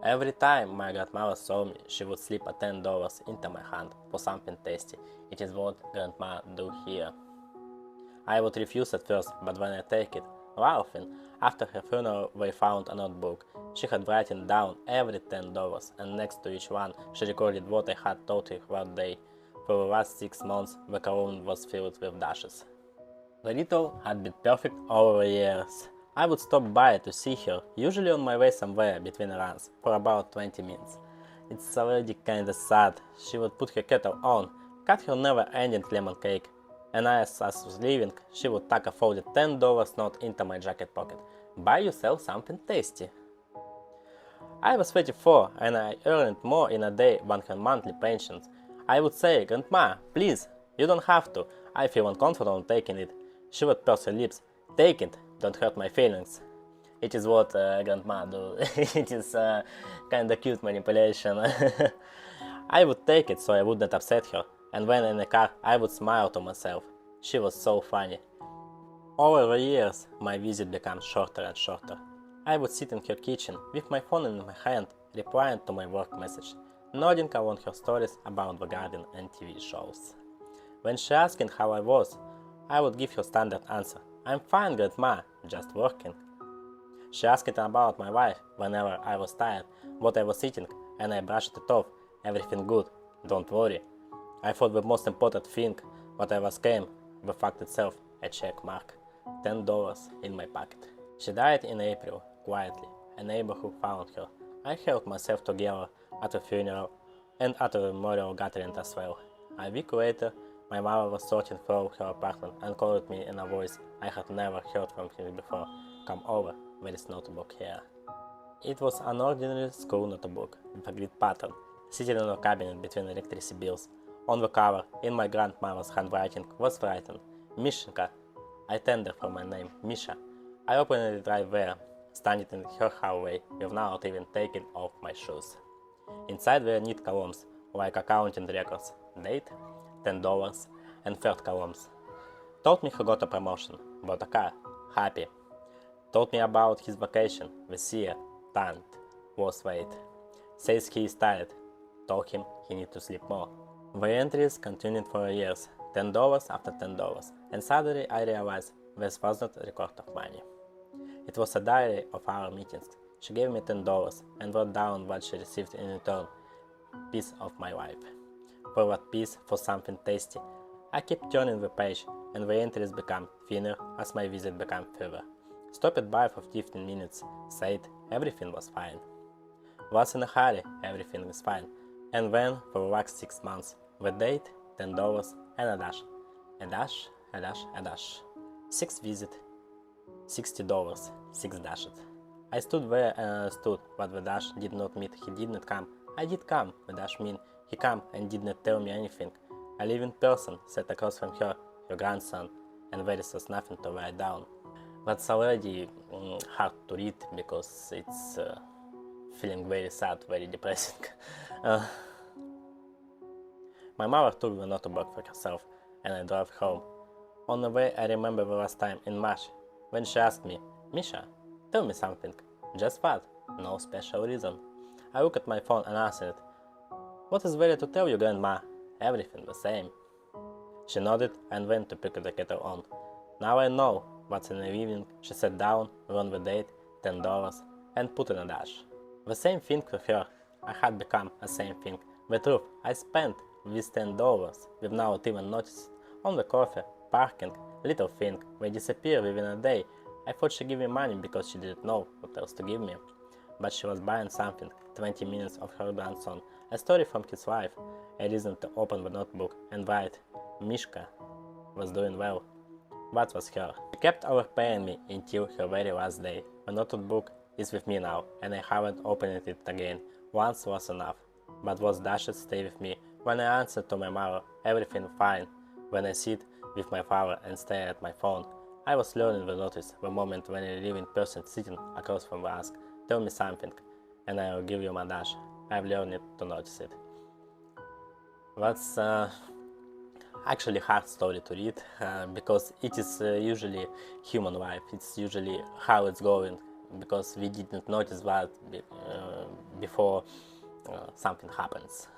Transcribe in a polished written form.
Every time my grandmother saw me, she would slip a $10 into my hand for something tasty. It is what grandma do here. I would refuse at first, but when I take it, laughing, after her funeral we found a notebook. She had written down every $10, and next to each one she recorded what I had taught her that day. For the last 6 months the column was filled with dashes. The ritual had been perfect over the years. I would stop by to see her, usually on my way somewhere between runs, for about 20 minutes. It's already kinda sad. She would put her kettle on, cut her never-ending lemon cake, and as I was leaving, she would tuck a folded $10 note into my jacket pocket. Buy yourself something tasty. I was 34 and I earned more in a day than her monthly pensions. I would say, Grandma, please, you don't have to. I feel uncomfortable taking it. She would purse her lips. Take it, don't hurt my feelings. It is what Grandma do. It is kinda cute manipulation. I would take it so I wouldn't upset her, and when in the car I would smile to myself. She was so funny. Over the years, my visit became shorter and shorter. I would sit in her kitchen with my phone in my hand, replying to my work message, nodding along her stories about the garden and TV shows. When she asked how I was, I would give her standard answer, I'm fine, Grandma, just working. She asked about my wife whenever I was tired, what I was eating, and I brushed it off, everything good, don't worry. I thought the most important thing what I was came, the fact itself, a check mark, $10 in my pocket. She died in April, quietly. A neighbor who found her. I held myself together at her funeral and at a memorial gathering as well. A week later, my mother was sorting through her apartment and called me in a voice I had never heard from her before. Come over, there is notebook here. It was an ordinary school notebook with a grid pattern, sitting in a cabinet between electricity bills. On the cover, in my grandmother's handwriting, was written, Misha. I tendered for my name, Misha. I opened it right there, standing in her hallway, without even taking off my shoes. Inside were neat columns, like accounting records, date, $10, and third columns. Told me he got a promotion, bought a car, happy. Told me about his vacation, this year, tanned, lost weight. Says he is tired, told him he needs to sleep more. The entries continued for years, $10 after $10, and suddenly I realized this was not a record of money. It was a diary of our meetings. She gave me $10 and wrote down what she received in return, piece of my life. For that piece, for something tasty. I kept turning the page, and the entries became thinner as my visit became further. Stopped by for 15 minutes, said everything was fine. Was in a hurry, everything was fine. And then, for the last 6 months, the date, $10, and a dash. A dash, a dash, a dash. 6 visit, $60, 6 dashes. I stood there and understood what the dash did not mean. He did not come. I did come, the dash mean. He come and did not tell me anything. A living person sat across from her, your grandson, and there was nothing to write down. That's already hard to read because it's feeling very sad, very depressing. My mother took the notebook for herself and I drove home. On the way I remember the last time in March when she asked me, Misha, tell me something. Just what? No special reason. I looked at my phone and answered, what is there to tell you, Grandma? Everything the same. She nodded and went to pick the kettle on. Now I know what's in the evening. She sat down, wrote the date, $10, and put in a dash. The same thing with her. I had become a same thing. The truth, I spent these $10 without even noticing on the coffee, parking, little thing. They disappear within a day. I thought she gave me money because she didn't know what else to give me. But she was buying something, 20 minutes of her grandson, a story from his life, a reason to open the notebook and write, Mishka was doing well. That was her. She kept overpaying me until her very last day. The notebook is with me now, and I haven't opened it again. Once was enough. But those dashes stay with me. When I answer to my mother, everything fine. When I sit with my father and stare at my phone, I was learning to notice the moment when a living person sitting across from us tell me something, and I will give you my dash. I've learned to notice it. That's actually hard story to read because it is usually human life. It's usually how it's going because we didn't notice that before something happens.